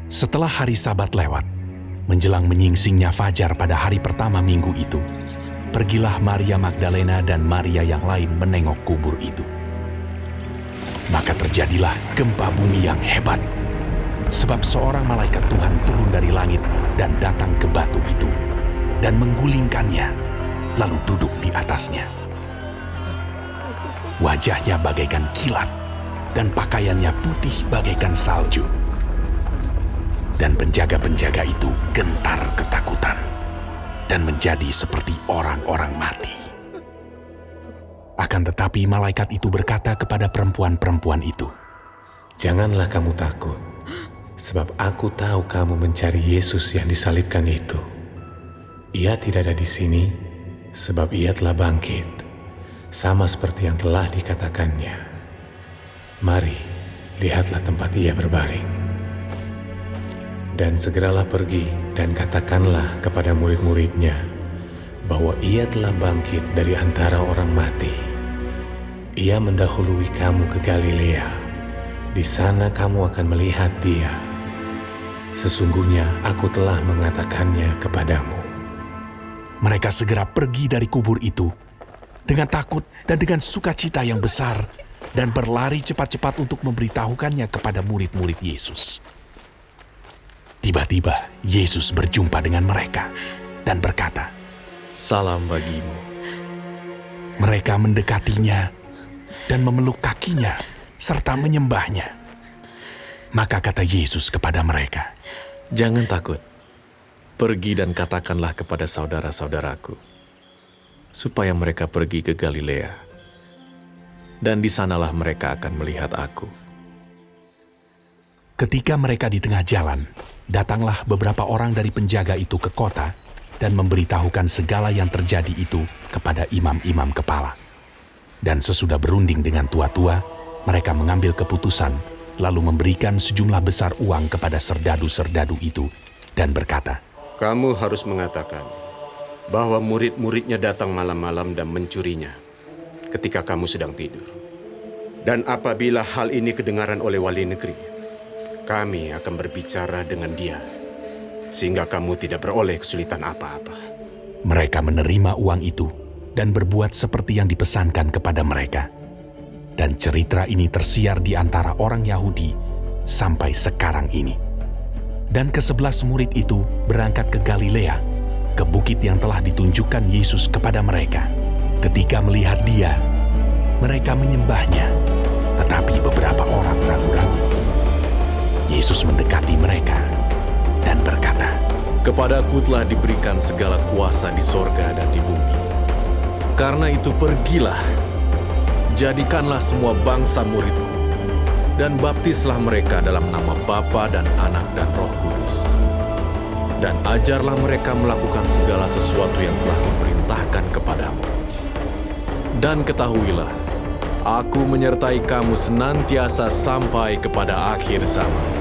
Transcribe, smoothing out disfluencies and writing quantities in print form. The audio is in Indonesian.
Setelah hari Sabat lewat, menjelang menyingsingnya fajar pada hari pertama minggu itu, pergilah Maria Magdalena dan Maria yang lain menengok kubur itu. Maka terjadilah gempa bumi yang hebat, sebab seorang malaikat Tuhan turun dari langit dan datang ke batu itu, dan menggulingkannya, lalu duduk di atasnya. Wajahnya bagaikan kilat, dan pakaiannya putih bagaikan salju. Dan penjaga-penjaga itu gentar ketakutan dan menjadi seperti orang-orang mati. Akan tetapi malaikat itu berkata kepada perempuan-perempuan itu, "Janganlah kamu takut, sebab aku tahu kamu mencari Yesus yang disalibkan itu. Ia tidak ada di sini, sebab ia telah bangkit, sama seperti yang telah dikatakannya. Mari, lihatlah tempat ia berbaring. Dan segeralah pergi dan katakanlah kepada murid-muridnya bahwa ia telah bangkit dari antara orang mati. Ia mendahului kamu ke Galilea. Di sana kamu akan melihat dia. Sesungguhnya aku telah mengatakannya kepadamu." mereka segera pergi dari kubur itu dengan takut dan dengan sukacita yang besar dan berlari cepat-cepat untuk memberitahukannya kepada murid-murid Yesus. Tiba-tiba Yesus berjumpa dengan mereka dan berkata, "Salam bagimu." Mereka mendekatinya dan memeluk kakinya serta menyembahnya. Maka kata Yesus kepada mereka, "Jangan takut. Pergi dan katakanlah kepada saudara-saudaraku, supaya mereka pergi ke Galilea, dan di sanalah mereka akan melihat aku." Ketika mereka di tengah jalan, datanglah beberapa orang dari penjaga itu ke kota dan memberitahukan segala yang terjadi itu kepada imam-imam kepala. Dan sesudah berunding dengan tua-tua, mereka mengambil keputusan, lalu memberikan sejumlah besar uang kepada serdadu-serdadu itu dan berkata, "Kamu harus mengatakan bahwa murid-muridnya datang malam-malam dan mencurinya ketika kamu sedang tidur. Dan apabila hal ini kedengaran oleh wali negeri, kami akan berbicara dengan dia, sehingga kamu tidak beroleh kesulitan apa-apa." Mereka menerima uang itu dan berbuat seperti yang dipesankan kepada mereka. Dan cerita ini tersiar di antara orang Yahudi sampai sekarang ini. Dan ke-11 murid itu berangkat ke Galilea, ke bukit yang telah ditunjukkan Yesus kepada mereka. Ketika melihat dia, mereka menyembahnya, tetapi beberapa orang ragu-ragu. Yesus mendekati mereka dan berkata, "Kepadaku telah diberikan segala kuasa di sorga dan di bumi. Karena itu pergilah, jadikanlah semua bangsa muridku, dan baptislah mereka dalam nama Bapa dan Anak dan Roh Kudus. Dan ajarlah mereka melakukan segala sesuatu yang telah kuperintahkan kepadamu. Dan ketahuilah, aku menyertai kamu senantiasa sampai kepada akhir zaman."